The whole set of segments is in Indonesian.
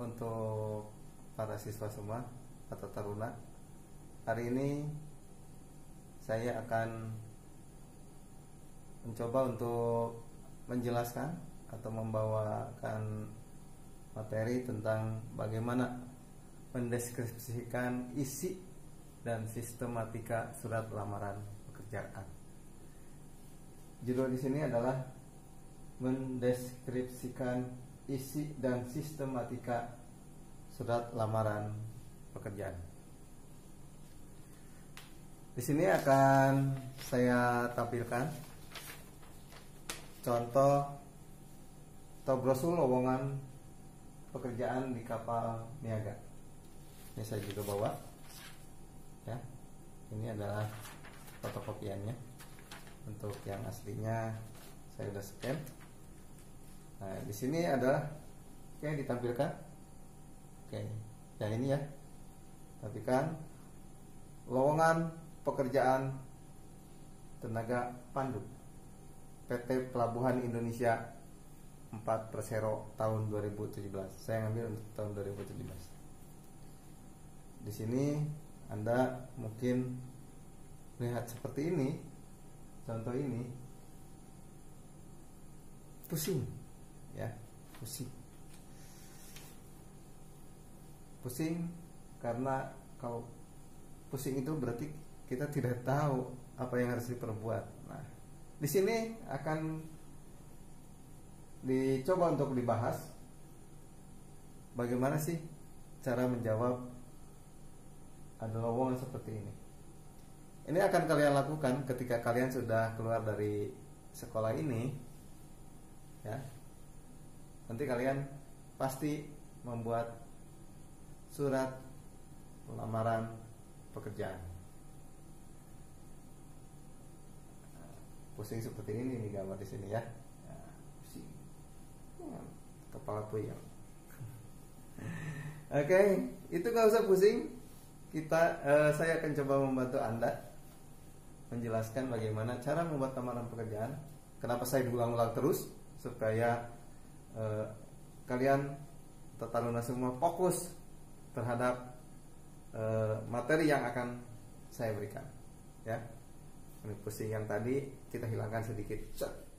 untuk para siswa semua atau taruna. Hari ini saya akan mencoba untuk menjelaskan atau membawakan materi tentang bagaimana mendeskripsikan isi dan sistematika surat lamaran pekerjaan. Judul di sini adalah mendeskripsikan isi dan sistematika surat lamaran pekerjaan. Di sini akan saya tampilkan contoh atau brosur lowongan pekerjaan di kapal niaga. Ini saya juga bawa, ya. Ini adalah fotokopiannya. Untuk yang aslinya saya sudah scan. Nah, di sini ada yang ditampilkan. Oke, yang ini ya. Tampilkan lowongan pekerjaan tenaga pandu PT Pelabuhan Indonesia 4 Persero tahun 2017. Saya ngambil untuk tahun 2017. Di sini Anda mungkin lihat seperti ini. Contoh ini pusing, ya, pusing karena kalau pusing itu berarti kita tidak tahu apa yang harus diperbuat. Nah, di sini akan dicoba untuk dibahas bagaimana sih cara menjawab ada lowongan seperti ini. Ini akan kalian lakukan ketika kalian sudah keluar dari sekolah ini, ya. Nanti kalian pasti membuat surat lamaran pekerjaan. Pusing seperti ini nih gambar di sini, ya. Pusing, kepala puyeng. Oke, itu gak usah pusing. Saya akan coba membantu Anda menjelaskan bagaimana cara membuat lamaran pekerjaan. Kenapa saya diulang-ulang terus? Supaya kalian taruna semua fokus terhadap materi yang akan saya berikan, ya. Ini pusing yang tadi kita hilangkan sedikit.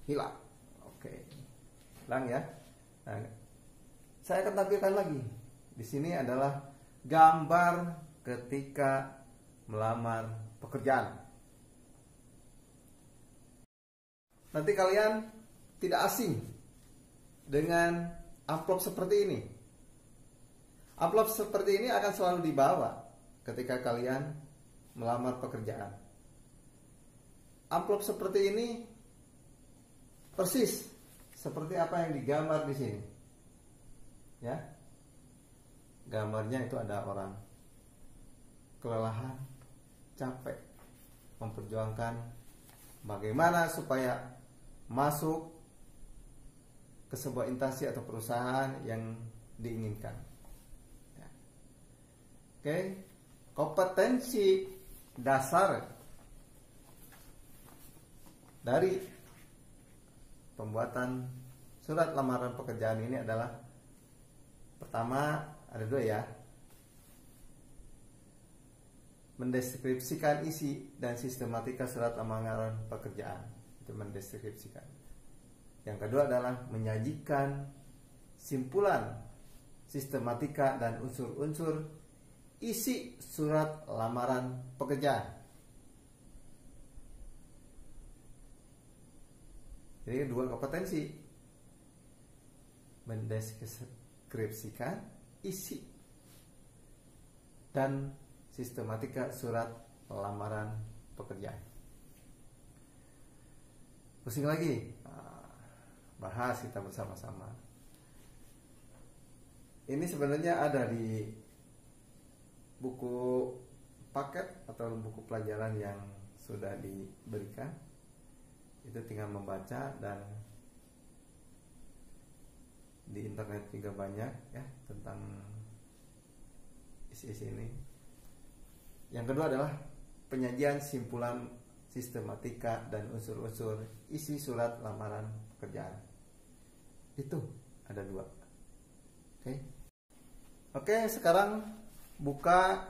Hilang. Oke. Hilang, ya. Nah, saya akan tampilkan lagi. Di sini adalah gambar ketika melamar pekerjaan. Nanti kalian tidak asing dengan amplop seperti ini. Amplop seperti ini akan selalu dibawa ketika kalian melamar pekerjaan. Amplop seperti ini persis seperti apa yang digambar di sini, ya. Gambarnya itu ada orang kelelahan, capek, memperjuangkan bagaimana supaya masuk ke sebuah instansi atau perusahaan yang diinginkan, ya. Oke, kompetensi dasar dari pembuatan surat lamaran pekerjaan ini adalah, pertama, ada dua, ya. Mendeskripsikan isi dan sistematika surat lamaran pekerjaan. Itu mendeskripsikan. Yang kedua adalah menyajikan simpulan, sistematika dan unsur-unsur isi surat lamaran pekerjaan. Jadi dua kompetensi. Mendeskripsikan isi dan sistematika surat lamaran pekerjaan. Pusing lagi? Bahas kita bersama-sama. Ini sebenarnya ada di buku paket atau buku pelajaran yang sudah diberikan. Itu tinggal membaca, dan di internet juga banyak, ya, tentang isi-isi ini. Yang kedua adalah penyajian simpulan, sistematika dan unsur-unsur isi surat lamaran pekerjaan. Itu ada dua. Oke. Oke, sekarang buka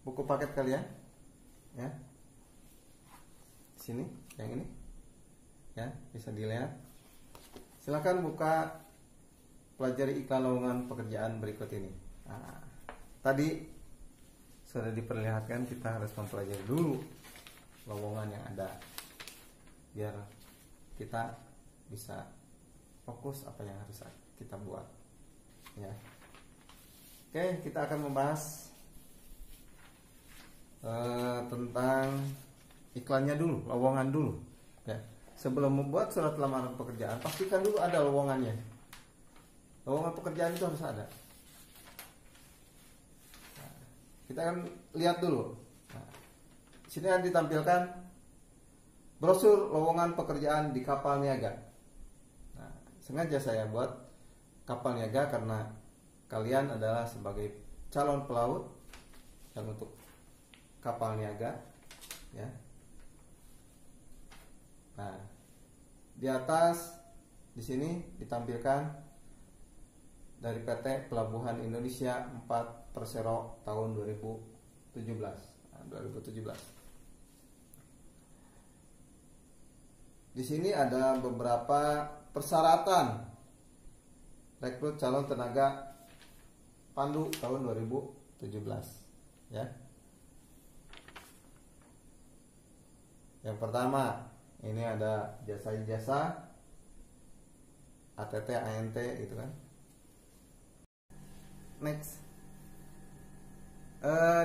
buku paket kalian, ya. Sini, yang ini, ya, bisa dilihat. Silakan buka, pelajari iklan lowongan pekerjaan berikut ini. Nah, tadi sudah diperlihatkan, kita harus mempelajari dulu lowongan yang ada, biar kita bisa fokus apa yang harus kita buat, ya. Oke, kita akan membahas tentang iklannya dulu, lowongan dulu, ya. Sebelum membuat surat lamaran pekerjaan, pastikan dulu ada lowongannya. Lowongan pekerjaan itu harus ada. Nah, kita akan lihat dulu. Nah, sini akan ditampilkan brosur lowongan pekerjaan di kapal niaga. Nah, sengaja saya buat kapal niaga karena kalian adalah sebagai calon pelaut yang untuk kapal niaga, ya. Nah, di atas di sini ditampilkan dari PT Pelabuhan Indonesia 4 Persero tahun 2017. Nah, 2017. Di sini ada beberapa persyaratan rekrut calon tenaga pandu tahun 2017, ya. Yang pertama, ini ada jasa-jasa ATT, ANT gitu kan. Next.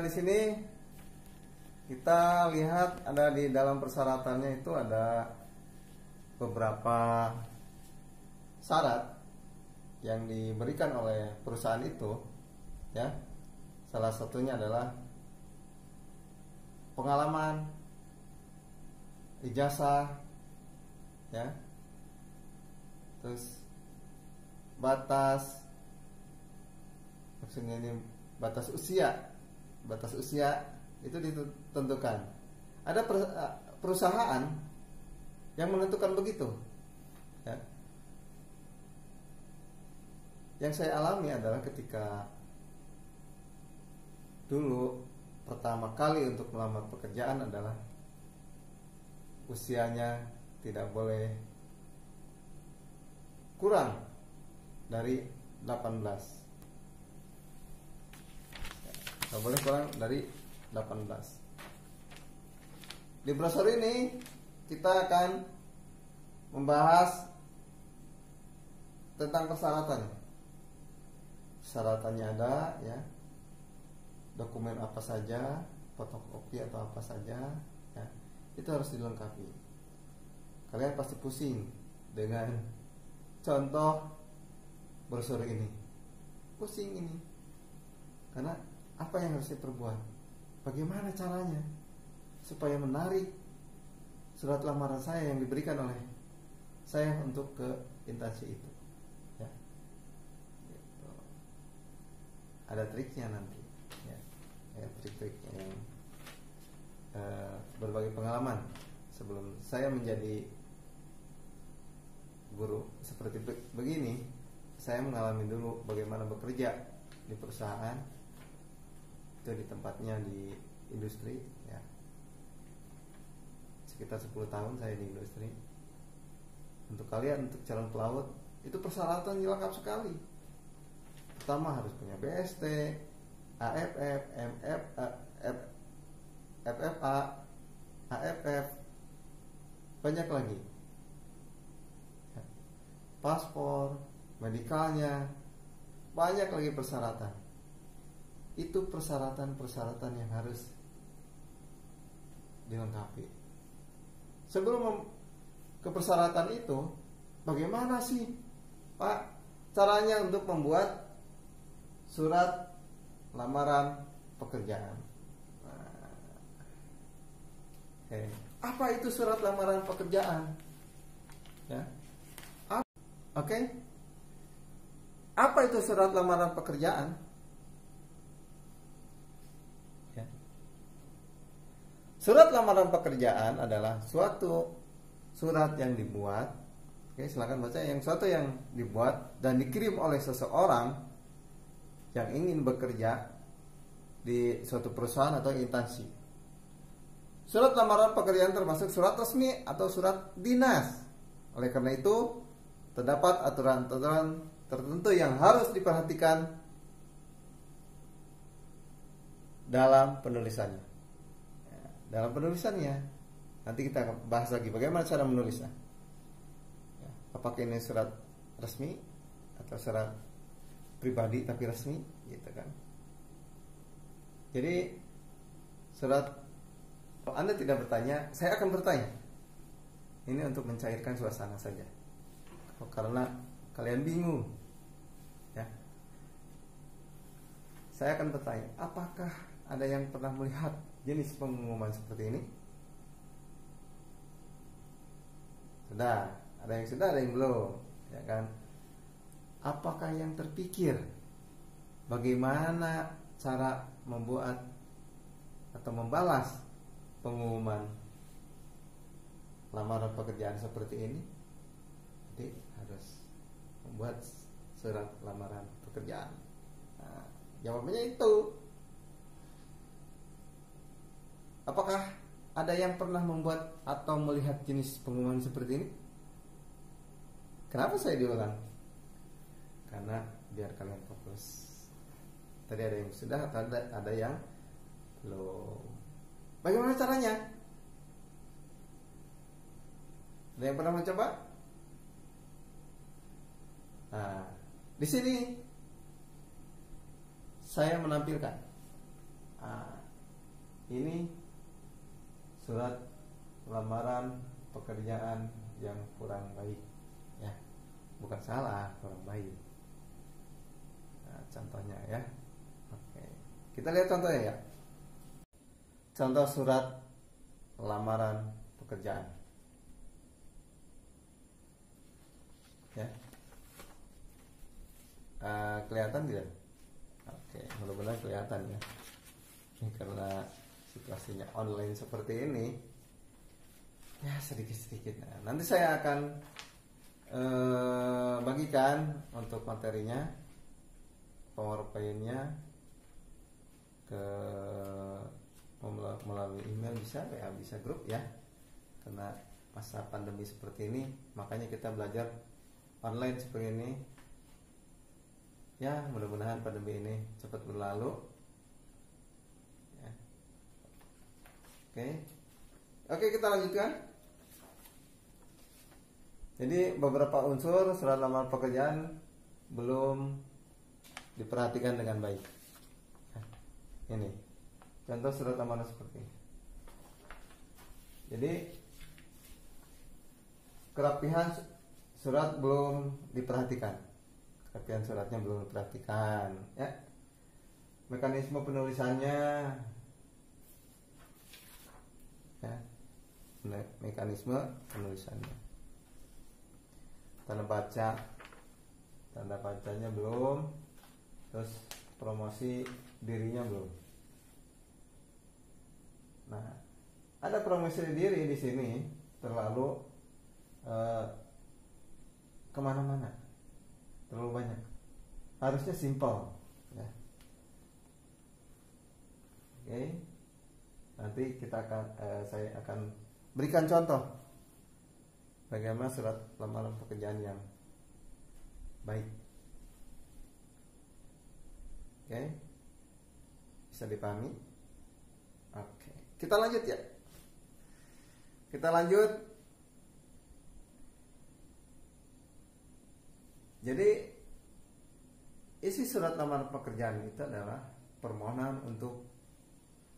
Di sini kita lihat ada di dalam persyaratannya itu ada beberapa syarat yang diberikan oleh perusahaan itu, ya. Salah satunya adalah pengalaman, ijazah, ya. Terus batas, maksudnya ini batas usia itu ditentukan. Ada perusahaan yang menentukan begitu, ya. Yang saya alami adalah ketika dulu pertama kali untuk melamar pekerjaan adalah usianya tidak boleh kurang dari 18. Tidak boleh kurang dari 18. Di brosur ini kita akan membahas tentang persyaratan. Persyaratannya ada, ya. Dokumen apa saja, fotokopi atau apa saja, ya. Itu harus dilengkapi. Kalian pasti pusing dengan contoh brosur ini. Pusing ini. Karena apa yang harus diperbuat? Bagaimana caranya supaya menarik surat lamaran saya yang diberikan oleh saya untuk ke instansi itu, ya. Gitu. Ada triknya nanti, ya. Trik-triknya yang berbagai pengalaman sebelum saya menjadi guru seperti begini. Saya mengalami dulu bagaimana bekerja di perusahaan itu, di tempatnya di industri, ya. Sekitar 10 tahun saya di industri. Untuk kalian, untuk calon pelaut, itu persyaratan lengkap sekali. Pertama harus punya BST, AFF, MF, FFA, AFF, banyak lagi, ya. Paspor, medikalnya, banyak lagi persyaratan. Itu persyaratan-persyaratan yang harus dilengkapi. Sebelum ke persyaratan itu, bagaimana sih, Pak, caranya untuk membuat surat lamaran pekerjaan? Apa itu surat lamaran pekerjaan? Ya. Oke. Apa itu surat lamaran pekerjaan? Ya. Surat lamaran pekerjaan adalah suatu surat yang dibuat Oke, silakan baca yang suatu yang dibuat dan dikirim oleh seseorang yang ingin bekerja di suatu perusahaan atau instansi. Surat lamaran pekerjaan termasuk surat resmi atau surat dinas. Oleh karena itu, terdapat aturan-aturan tertentu yang harus diperhatikan dalam penulisannya. Dalam penulisannya, nanti kita akan bahas lagi bagaimana cara menulisnya. Apakah ini surat resmi atau surat pribadi tapi resmi, gitu kan? Jadi surat, kalau Anda tidak bertanya, saya akan bertanya. Ini untuk mencairkan suasana saja. Karena kalian bingung, ya. Saya akan bertanya, apakah ada yang pernah melihat jenis pengumuman seperti ini? Sudah, ada yang sudah, ada yang belum, ya kan? Apakah yang terpikir bagaimana cara membuat atau membalas pengumuman lamaran pekerjaan seperti ini? Jadi harus membuat surat lamaran pekerjaan. Nah, jawabannya itu. Apakah ada yang pernah membuat atau melihat jenis pengumuman seperti ini? Kenapa saya diulang? Karena biar kalian fokus. Tadi ada yang sudah, ada yang belum. Bagaimana caranya? Ada yang pernah mencoba? Nah, di sini saya menampilkan. Nah, ini surat lamaran pekerjaan yang kurang baik, ya, bukan salah, kurang baik. Nah, contohnya ya, oke, kita lihat contohnya ya. Contoh surat lamaran pekerjaan, ya. Kelihatan tidak? Oke, mudah-mudahan kelihatan ya. Karena situasinya online seperti ini, ya sedikit-sedikit. Nah, nanti saya akan bagikan untuk materinya, PowerPoint-nya ke melalui email, bisa ya, bisa grup ya. Karena masa pandemi seperti ini, makanya kita belajar online seperti ini. Ya, mudah-mudahan pandemi ini cepat berlalu. Oke, kita lanjutkan. Jadi beberapa unsur surat lamaran pekerjaan belum diperhatikan dengan baik. Ini contoh surat lamaran seperti ini. Jadi kerapihan surat belum diperhatikan. Kerapihan suratnya belum diperhatikan, ya. Mekanisme penulisannya, ya, mekanisme penulisannya, tanda bacanya belum, terus promosi dirinya belum. Nah, ada promosi diri di sini terlalu kemana-mana, terlalu banyak. Harusnya simple, ya. Oke. Nanti saya akan berikan contoh bagaimana surat lamaran pekerjaan yang baik. Oke, bisa dipahami? Oke, kita lanjut ya. Kita lanjut. Jadi isi surat lamaran pekerjaan itu adalah permohonan untuk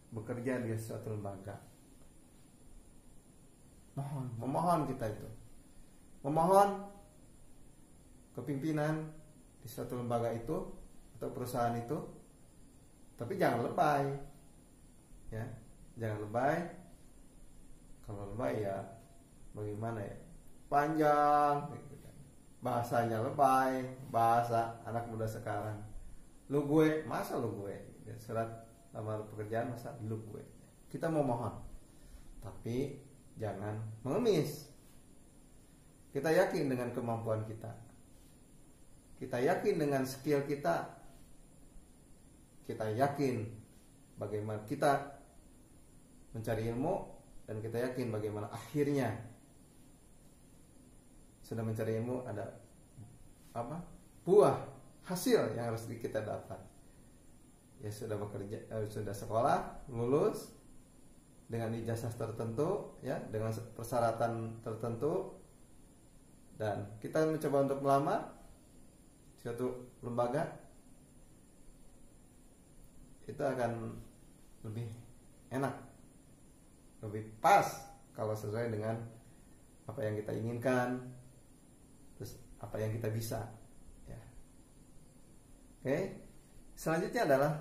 bekerja di suatu lembaga. Memohon kita itu, memohon kepimpinan di suatu lembaga itu atau perusahaan itu. Tapi jangan lebay, ya, jangan lebay. Kalau lebay ya bagaimana ya, panjang gitu kan. Bahasanya lebay, bahasa anak muda sekarang. Lu gue, masa lu gue, surat lamaran pekerjaan masa lu gue. Kita mau mohon, tapi jangan mengemis. Kita yakin dengan kemampuan kita. Kita yakin dengan skill kita. Kita yakin bagaimana kita mencari ilmu, dan kita yakin bagaimana akhirnya sudah mencari ilmu ada buah hasil yang harus kita dapat. Ya sudah bekerja, sudah sekolah, lulus dengan ijazah tertentu, ya dengan persyaratan tertentu, dan kita mencoba untuk melamar suatu lembaga, itu akan lebih enak, lebih pas kalau sesuai dengan apa yang kita inginkan, terus apa yang kita bisa, ya. Oke. Selanjutnya adalah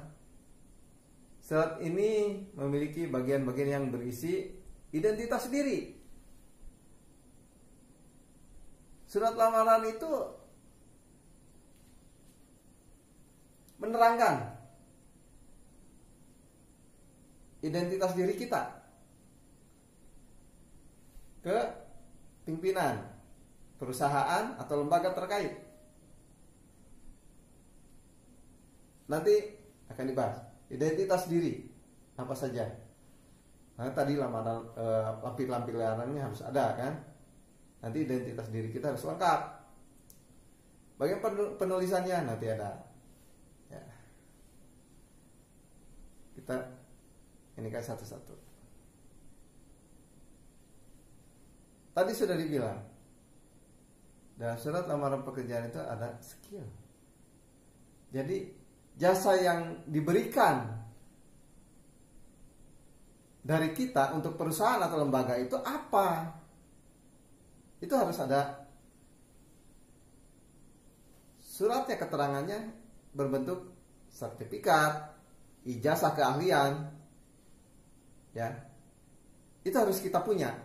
surat ini memiliki bagian-bagian yang berisi identitas diri. Surat lamaran itu menerangkan identitas diri kita ke pimpinan perusahaan atau lembaga terkait. Nanti akan dibahas identitas diri apa saja. Nah, tadi lamaran lampiran-lampirannya harus ada kan. Nanti identitas diri kita harus lengkap. Bagian penulisannya nanti ada. Ya. Kita ini kan satu-satu. Tadi sudah dibilang, dalam surat lamaran pekerjaan itu ada skill. Jadi jasa yang diberikan dari kita untuk perusahaan atau lembaga itu apa? Itu harus ada suratnya, keterangannya berbentuk sertifikat, ijazah keahlian, ya. Itu harus kita punya.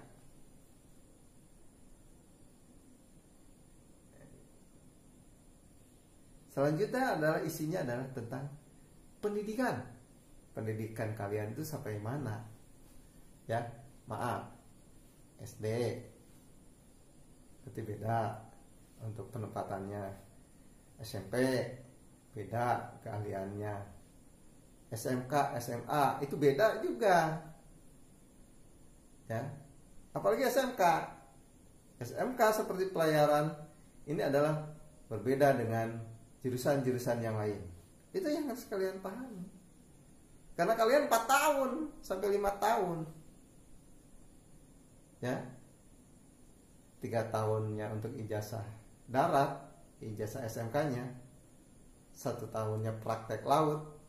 Selanjutnya adalah isinya adalah tentang pendidikan. Pendidikan kalian itu sampai mana? Ya, maaf. SD itu beda untuk penempatannya. SMP beda keahliannya. SMK, SMA itu beda juga. Ya. Apalagi SMK. SMK seperti pelayaran ini adalah berbeda dengan jurusan-jurusan yang lain. Itu yang harus kalian pahami. Karena kalian 4 tahun sampai 5 tahun. Ya. 3 tahunnya untuk ijazah darat, ijazah SMK-nya. 1 tahunnya praktek laut.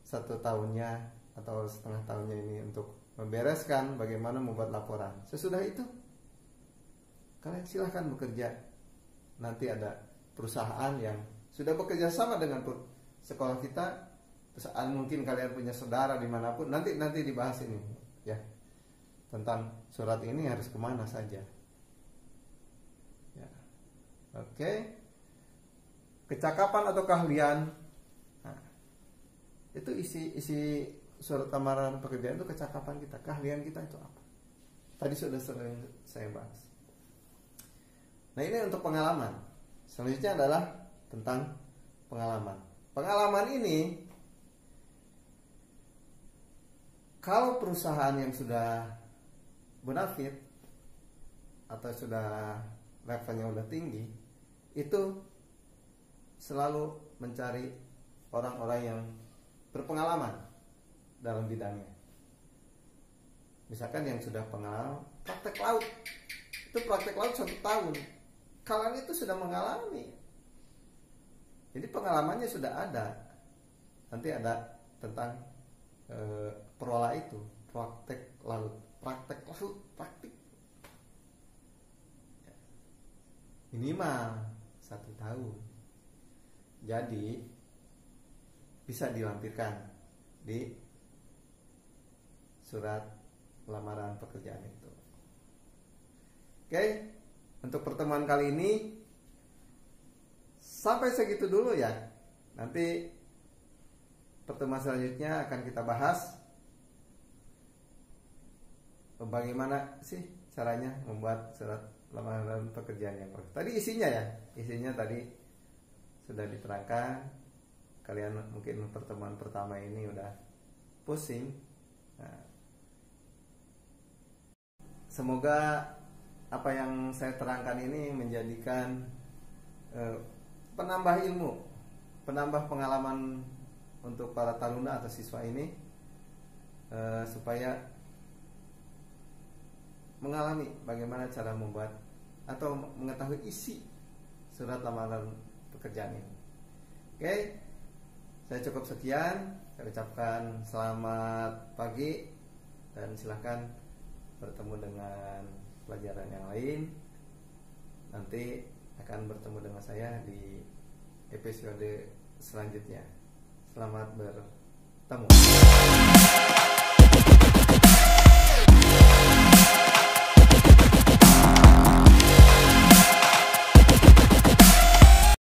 1 tahunnya atau setengah tahunnya ini untuk membereskan bagaimana membuat laporan. Sesudah itu kalian silahkan bekerja. Nanti ada perusahaan yang sudah bekerja sama dengan sekolah kita, perusahaan mungkin kalian punya saudara dimanapun, nanti dibahas ini, ya, tentang surat ini harus kemana saja, ya. Oke. Kecakapan atau keahlian, nah, itu isi surat lamaran pekerjaan itu kecakapan kita, keahlian kita itu apa? Tadi sudah sering saya bahas. Nah, ini untuk pengalaman. Selanjutnya adalah tentang pengalaman. Pengalaman ini, kalau perusahaan yang sudah bonafit atau sudah levelnya udah tinggi, itu selalu mencari orang-orang yang berpengalaman dalam bidangnya. Misalkan yang sudah pengalaman praktek laut, itu praktek laut 1 tahun, kalian itu sudah mengalami. Jadi pengalamannya sudah ada. Nanti ada tentang perolah itu, praktek laut, praktik. Minimal 1 tahun. Jadi bisa dilampirkan di surat lamaran pekerjaan itu. Oke, untuk pertemuan kali ini sampai segitu dulu ya. Nanti pertemuan selanjutnya akan kita bahas bagaimana sih caranya membuat surat lamaran pekerjaan yang bagus. Tadi isinya tadi sudah diterangkan. Kalian mungkin pertemuan pertama ini udah pusing. Nah, semoga apa yang saya terangkan ini menjadikan penambah ilmu, penambah pengalaman untuk para taruna atau siswa ini, supaya mengalami bagaimana cara membuat atau mengetahui isi surat lamaran pekerjaan ini. Oke, saya cukup sekian. Saya ucapkan selamat pagi dan silahkan bertemu dengan pelajaran yang lain. Nanti akan bertemu dengan saya di episode selanjutnya. Selamat bertemu.